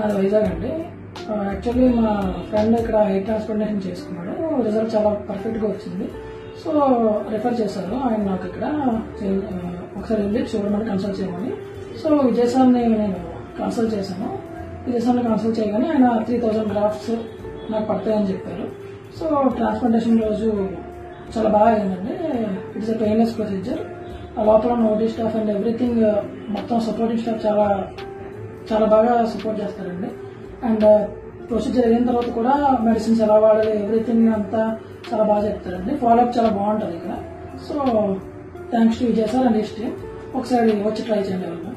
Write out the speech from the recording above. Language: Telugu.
నాది వైజాగ్ అండి. యాక్చువల్లీ మా ఫ్రెండ్ ఇక్కడ హెయిర్ ట్రాన్స్ప్లాంటేషన్ చేసుకున్నాడు. రిజల్ట్ చాలా పర్ఫెక్ట్గా వచ్చింది. సో రిఫర్ చేశారు ఆయన నాకు ఇక్కడ ఒకసారి వెళ్ళి చూడమని కన్సల్ట్ చేయమని. సో విజయ్ సార్ని నేను కన్సల్ట్ చేశాను. విజయ్ సార్ని కన్సల్ట్ చేయగానే ఆయన 3000 గ్రాఫ్ట్స్ నాకు పడతాయని చెప్పారు. సో ట్రాన్స్ప్లాంటేషన్ రోజు చాలా బాగా అయిందండి. It's a painless procedure. లోపల నోటీ స్టాఫ్ అండ్ ఎవ్రీథింగ్ మొత్తం సపోర్టింగ్ స్టాఫ్ చాలా చాలా బాగా సపోర్ట్ చేస్తారండి. అండ్ ప్రొసీజర్ అయిన తర్వాత కూడా మెడిసిన్స్ ఎలా వాడాలి ఎవ్రీథింగ్ అంతా చాలా బాగా చెప్తారండి. ఫాలోఅప్ చాలా బాగుంటుంది ఇక్కడ. So thanks to Vijay sir and his team. ఒకసారి వచ్చి ట్రై చేయండి.